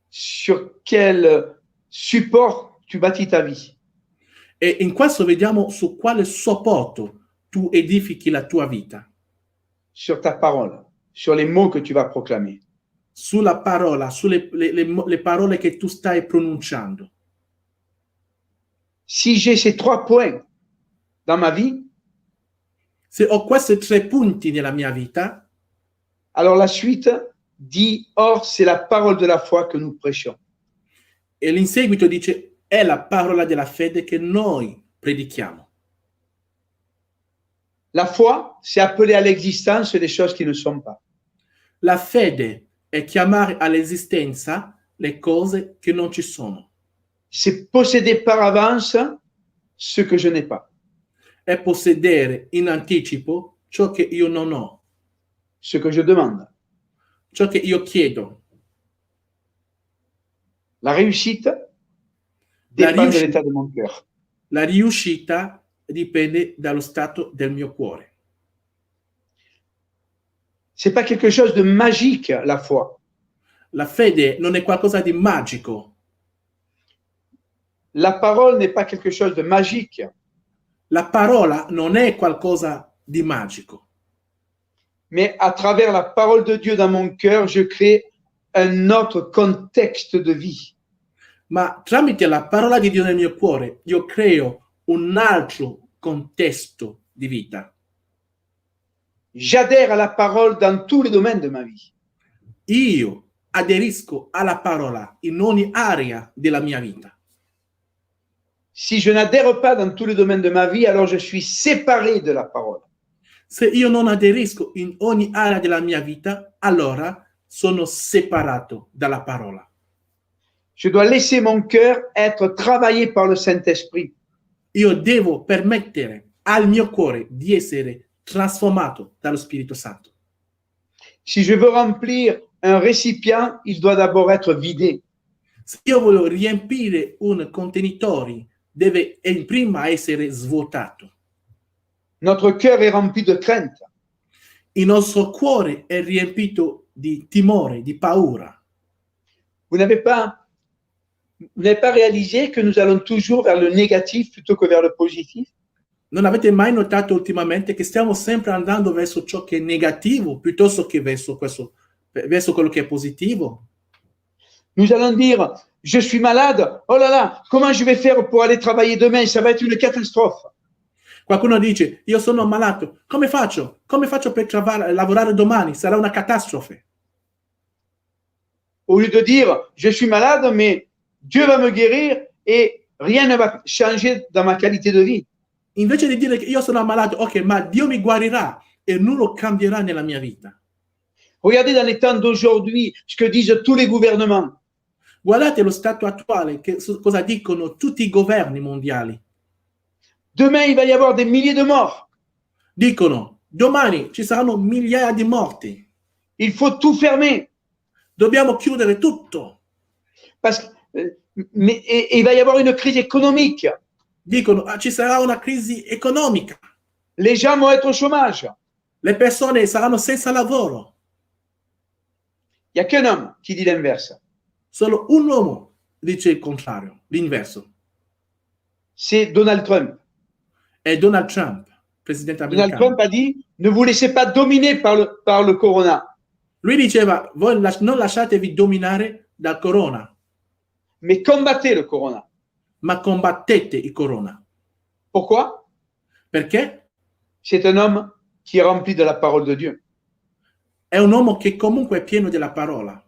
C: sur quel support tu bâtis ta vie.
A: E in questo vediamo su quale supporto tu edifichi la tua vita.
C: Sur ta parole, sur les mots que tu vas proclamer.
A: Sulla parola, sulle le parole che tu stai pronunciando.
C: Si j'ai ces trois points dans ma vie,
A: Se ho questi 3 punti nella mia vita,
C: alors la suite dit, or c'est la parole de la foi que nous prêchons.
A: e l'inseguito dice è la parola della fede che noi predichiamo.
C: La foi, c'est appeler à l'existence des choses qui ne sont pas.
A: La fede è chiamare all'esistenza le cose che non ci sono.
C: C'est posséder par avance ce que je n'ai pas.
A: È possedere in anticipo ciò che io non ho,
C: Ce que je demande.
A: ciò che io chiedo.
C: La réussite
A: La
C: dépend de
A: riuscita-
C: l'état de mon cœur.
A: La riuscita dipende dallo stato del mio cuore.
C: C'est pas quelque chose de magique, la foi.
A: La fede non è qualcosa di magico.
C: La parole n'est pas quelque chose de magique,
A: La parola non è qualcosa di magico.
C: mais à travers la parole de Dieu dans mon cœur, je crée un autre contexte de vie.
A: Ma tramite la parola di Dio nel mio cuore, io creo un altro contesto di vita.
C: J'adhère à la parole dans tous les domaines de ma vie.
A: Io aderisco alla parola in ogni area della mia vita.
C: Si je n'adhère pas dans tous les domaines de ma vie, alors je suis séparé de la parole.
A: Se io non aderisco in ogni area della mia vita, allora sono separato dalla parola.
C: Je dois laisser mon cœur être travaillé par le Saint-Esprit.
A: Io devo permettere al mio cuore di essere trasformato dallo Spirito Santo.
C: Si je veux remplir un récipient, il doit d'abord être vidé.
A: Se io voglio riempire un contenitore, deve prima essere svuotato.
C: Notre cœur est rempli de crainte.
A: Il nostro cuore è riempito di timore, di paura.
C: Vous n'avez pas réalisé que nous allons toujours vers le négatif plutôt que vers le positif?
A: Non avete mai notato ultimamente che stiamo sempre andando verso ciò che è negativo piuttosto che verso quello che è positivo?
C: Nous allons dire, je suis malade, oh là là, comment je vais faire pour aller travailler demain? Ça va être une catastrophe.
A: Qualcuno dice, io sono ammalato, come faccio? Come faccio per lavorare domani? Sarà una catastrofe.
C: Au lieu de dire, je suis malade, mais Dieu va me guérir et rien ne va changer dans ma qualité de vie.
A: Invece di dire che io sono ammalato, ok, ma Dio mi guarirà e nulla cambierà nella mia vita.
C: Regardez dans les temps d'aujourd'hui ce que disent tous les gouvernements.
A: Guardate lo stato attuale, cosa dicono tutti i governi mondiali.
C: Demain, il va y avoir des milliers de morts.
A: Dicono, domani ci saranno migliaia di morti.
C: Il faut tout fermer.
A: Dobbiamo chiudere tutto.
C: Et il va y avoir une crise économique.
A: Dicono, ci sarà una crisi economica.
C: Les gens vont être au chômage.
A: Le persone saranno senza lavoro.
C: Il n'y a qu'un homme qui dit l'inverse.
A: Solo un uomo dice il contrario, l'inverso.
C: C'est Donald Trump.
A: è Donald Trump, presidente
C: Donald
A: americano.
C: Trump a dit, ne vous laissez pas dominer par le corona,
A: Lui diceva, voi non lasciatevi dominare dal corona,
C: mais combattez le corona.
A: ma combattete il corona.
C: Pourquoi?
A: Perché?
C: C'est un homme qui est rempli de la parole de Dieu.
A: È un uomo che comunque è pieno della parola.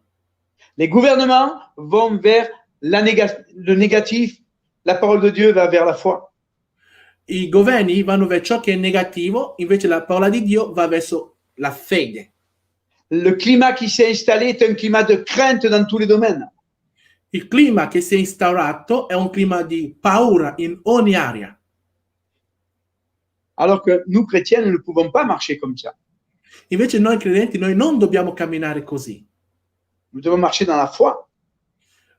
C: Les gouvernements vont vers le négatif, la parole de Dieu va vers la foi.
A: I governi vanno verso ciò che è negativo, invece la parola di Dio va verso la fede.
C: Le climat qui s'est installé est un climat de crainte dans tous les domaines.
A: Il clima che si è instaurato è un clima di paura in ogni area.
C: Alors que nous, chrétiens, nous ne pouvons pas marcher comme ça.
A: Invece noi credenti, noi non dobbiamo camminare così.
C: Nous devons marcher dans la foi.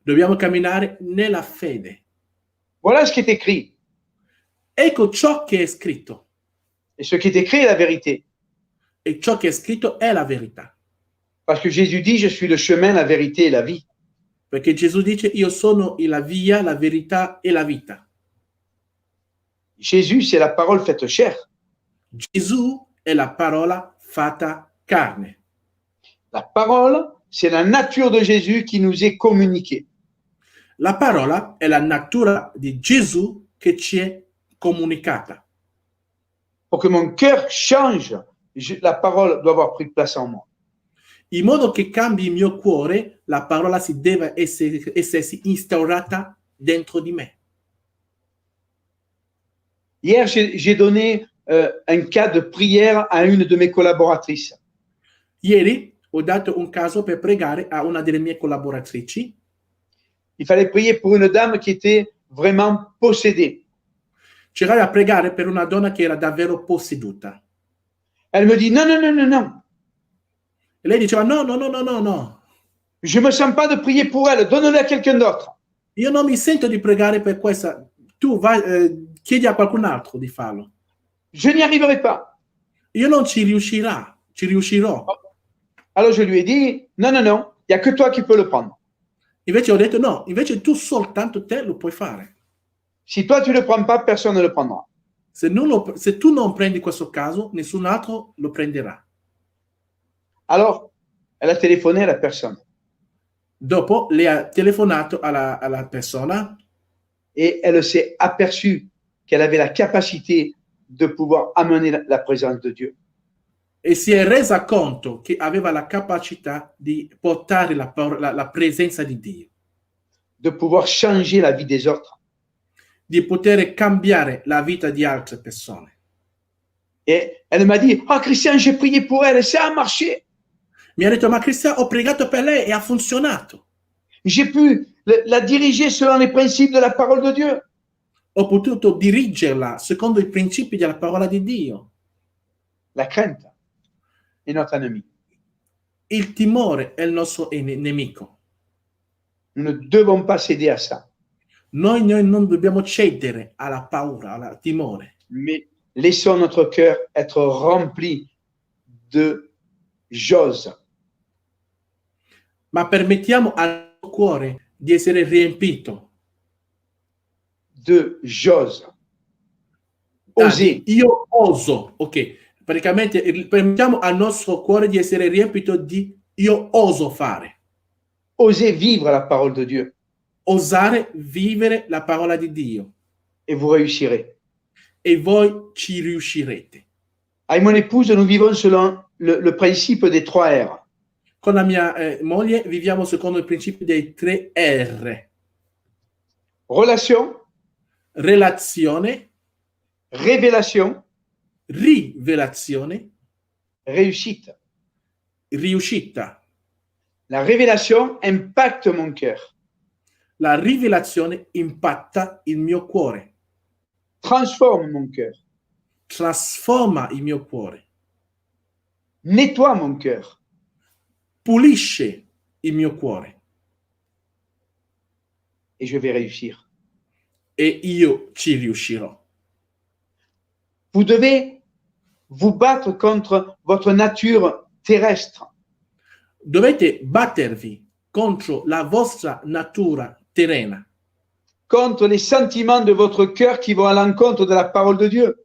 A: Dobbiamo camminare nella fede.
C: Voilà ce qui est écrit.
A: Ecco ciò che è scritto.
C: Et ce qui est écrit est la vérité.
A: E ciò che è scritto è la verità.
C: Parce que Jésus dit, je suis le chemin, la vérité et la vie.
A: Perché Gesù dice, io sono la via, la verità e la vita.
C: Jésus, c'est la parole faite chair.
A: Gesù è la parola fatta carne.
C: La parole, c'est la nature de Jésus qui nous est communiquée.
A: La parola è la natura di Gesù che ci è comunicata.
C: Pour que mon cœur change, la parole doit avoir pris place en moi.
A: In modo che cambi il mio cuore, la parola si deve essersi instaurata dentro di me.
C: Hier, j'ai donné un cas de prière à une de mes collaboratrices.
A: Ieri ho dato un caso per pregare a una delle mie collaboratrici.
C: Il fallait prier pour une dame qui était vraiment possédée.
A: C'era da pregare per una donna che era davvero posseduta.
C: Elle me dit, non, non, non, non, non.
A: E lei diceva, no, no, no, no, no, no.
C: Je me sens pas de prier pour elle, donne-le à quelqu'un d'autre.
A: Io non mi sento di pregare per questa. Tu vai, chiedi a qualcun altro di farlo.
C: Je n'y arriverai pas.
A: Io non ci riuscirò.
C: Alors je lui ai dit, non, non, non, il n'y a que toi qui peux le prendre.
A: Invece ho detto, no, invece tu soltanto te lo puoi fare.
C: Si toi tu ne le prends pas, personne ne le prendra.
A: Se tu non prendi questo caso, nessun altro lo prenderà.
C: Alors, elle a téléphoné à la personne.
A: Dopo le ha telefonato alla persona
C: Et elle s'est aperçue qu'elle avait la capacité de pouvoir amener la présence de Dieu.
A: e si è resa conto che aveva la capacità di portare la presenza di Dio,
C: De pouvoir changer la vie des autres.
A: di poter cambiare la vita di altre persone.
C: Et elle m'a dit, oh Christian, j'ai prié pour elle et ça a marché.
A: Mi ha detto, ma Cristian, ho pregato per lei e ha funzionato.
C: J'ai pu la diriger selon les principes de la parole de Dieu.
A: Ho potuto dirigerla secondo i principi della parola di Dio.
C: La crainte est notre ennemi.
A: Il timore è il nostro nemico.
C: Nous ne devons pas céder à ça.
A: Noi non dobbiamo cedere alla paura, al timore,
C: Mais laissons notre cœur être rempli de j'ose.
A: ma permettiamo al nostro cuore di essere riempito.
C: De j'ose. Oser.
A: Io oso, ok. Praticamente permettiamo al nostro cuore di essere riempito di io oso fare.
C: Osez vivre la parole de Dieu
A: Osare vivere la parola di Dio
C: et vous réussirez.
A: e voi ci riuscirete.
C: Avec mon épouse, nous vivons selon le principe des 3 R.
A: Con la mia moglie viviamo secondo il principio dei 3 R.
C: Relation,
A: Relazione,
C: révélation,
A: rivelazione,
C: réussite.
A: riuscita.
C: La révélation impacte mon cœur,
A: La rivelazione impatta il mio cuore,
C: transforme mon cœur,
A: trasforma il mio cuore,
C: nettoie mon cœur.
A: pulisce il mio cuore
C: Et je vais réussir.
A: e io ci riuscirò.
C: Vous devez vous battre contre votre nature terrestre.
A: Dovete battervi contro la vostra natura terrena,
C: Contre les sentiments de votre cœur qui vont à l'encontre de la parole de Dieu.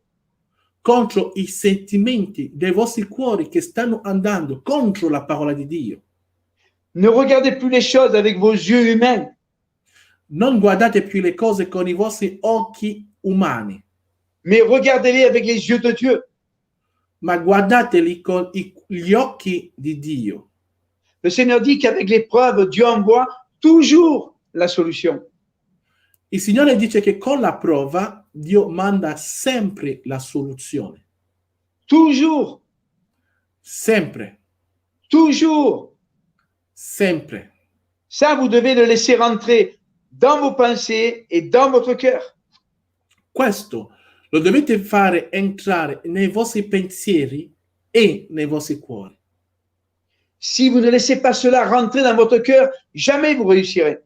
A: contro i sentimenti dei vostri cuori che stanno andando contro la parola di Dio.
C: Ne regardez plus les choses avec vos yeux humains,
A: Non guardate più le cose con i vostri occhi umani,
C: mais regardez-les avec les yeux de Dieu.
A: ma guardateli con gli occhi di Dio.
C: Le Seigneur dit qu'avec l'épreuve, Dieu envoie toujours la solution.
A: Il Signore dice che con la prova Dio manda sempre la soluzione.
C: Toujours,
A: Sempre,
C: toujours.
A: sempre.
C: Ça, vous devez le laisser rentrer dans vos pensées et dans votre cœur.
A: Questo lo dovete fare entrare nei vostri pensieri e nei vostri cuori.
C: Si vous ne laissez pas cela rentrer dans votre cœur, jamais vous réussirez.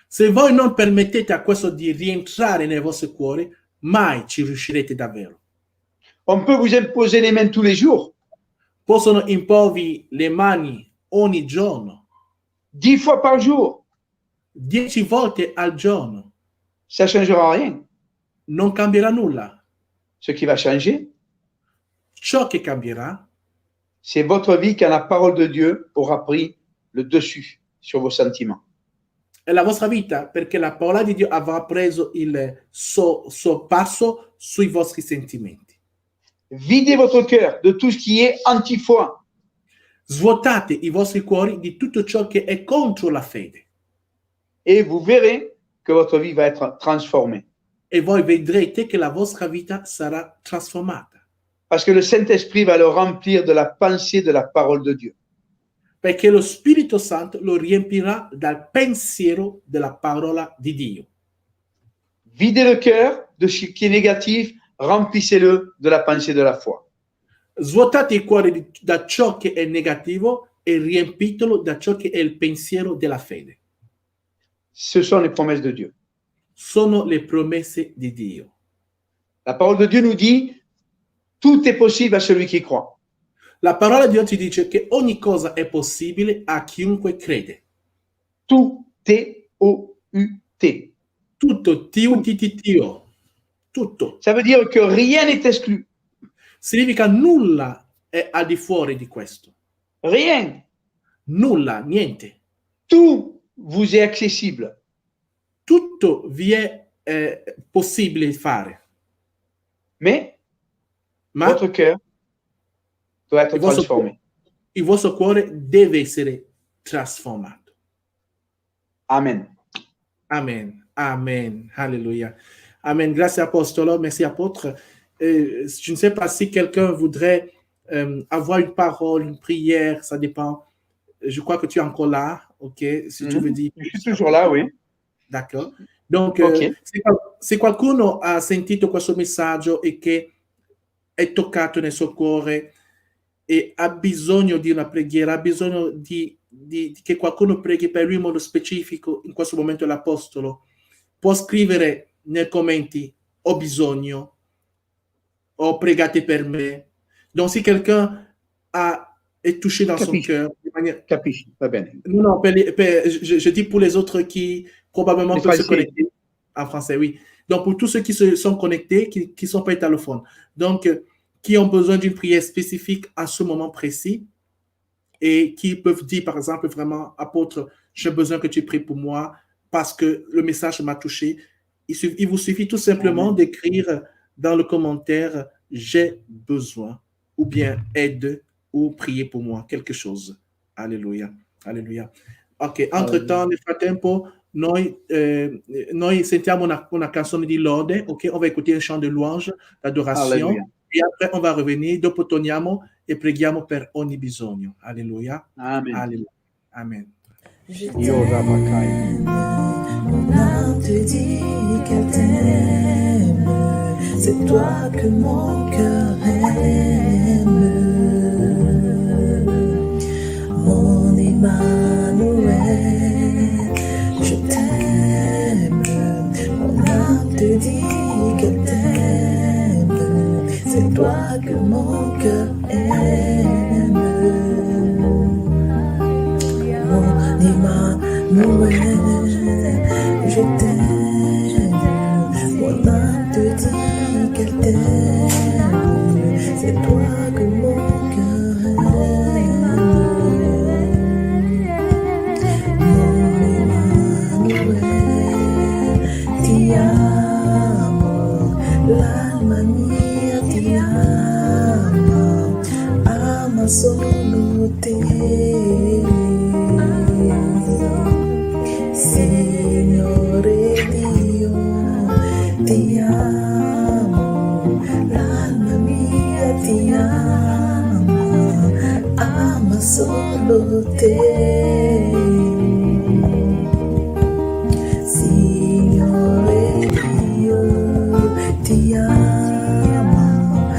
A: Se voi non permettete a questo di rientrare nei vostri cuori, mai ci riuscirete davvero.
C: On peut vous imposer les mains tous les jours,
A: Possono imporvi le mani ogni giorno,
C: 10 fois par jour.
A: 10 volte al giorno.
C: Ça ne changera rien.
A: Non cambierà nulla.
C: Ce qui va changer,
A: Ciò che cambierà
C: c'est votre vie quand la parole de Dieu aura pris le dessus sur vos sentiments.
A: è la vostra vita, perché la parola di Dio avrà preso il sorpasso sui vostri sentimenti.
C: Videz votre cœur de tout ce qui est anti-foi.
A: Svuotate i vostri cuori di tutto ciò che è contro la fede
C: Et vous verrez que votre vie va être transformée.
A: e voi vedrete che la vostra vita sarà trasformata,
C: Parce que le Saint-Esprit va le remplir de la pensée de la parole de Dieu.
A: perché lo Spirito Santo lo riempirà dal pensiero della parola di Dio.
C: Videz le cœur de ce qui est négatif, remplissez-le de la pensée de la foi.
A: Svuotate il cuore da ciò che è negativo e riempitelo da ciò che è il pensiero della fede.
C: Ce sont les promesses de Dieu.
A: Sono le promesse di Dio.
C: La parole de Dieu nous dit, tout est possible à celui qui croit.
A: La parola di Dio ci dice che ogni cosa è possibile a chiunque crede.
C: Tout, T-O-U-T.
A: Tutto, Tio. Tutto.
C: Ça veut dire que rien n'est exclu.
A: Significa nulla è al di fuori di questo.
C: Rien.
A: Nulla, niente.
C: Tout vous est accessible.
A: Tutto vi è possibile fare.
C: Mais
A: Ma
C: votre cœur doit être transformé.
A: il vostro cuore deve essere trasformato.
C: Amen.
A: Amen. Amen. Alléluia. Amen. Grazie apostolo. Merci apôtre. Je ne sais pas si quelqu'un voudrait avoir une parole, une prière, ça dépend. Je crois que tu es encore là, ok? Si tu veux dire.
C: Je suis toujours là, oui.
A: D'accord. Donc,
C: Ok.
A: se qualcuno ha sentito questo messaggio e che è toccato nel suo cuore e ha bisogno di una preghiera, ha bisogno di che qualcuno preghi per lui in modo specifico, in questo momento l'apostolo, può scrivere nei commenti ho bisogno, o pregate per me. Donc si quelqu'un est touché dans son cœur de manière...
C: Capisci, va bene.
A: Non, je dis pour les autres qui probablement
C: Les
A: peuvent se
C: Français.
A: connecter en français, oui. Donc pour tous ceux qui se sont connectés, qui sont pas italophones, donc qui ont besoin d'une prière spécifique à ce moment précis et qui peuvent dire par exemple vraiment, apôtre, j'ai besoin que tu pries pour moi parce que le message m'a touché. Il vous suffit tout simplement d'écrire dans le commentaire j'ai besoin ou bien aide ou prier pour moi, quelque chose. Alléluia. Alléluia. Ok, entre-temps, nel frattempo, noi sentiamo una canzone di lode, ok? On va écouter un chant de louange, d'adoration,
C: Alleluia.
A: et après on va revenir, dopo torniamo e preghiamo per ogni bisogno. Alléluia.
C: Amen.
A: Alléluia. Amen.
C: Io Rabakai.
B: Mon âme te dit qu'elle t'aime, c'est toi que mon cœur aime. Mon Emmanuel, je t'aime. Mon âme te dit qu'elle t'aime, c'est toi que mon cœur aime. Mon Emmanuel, je t'aime, mon âme te dit qu'elle t'aime, solo te.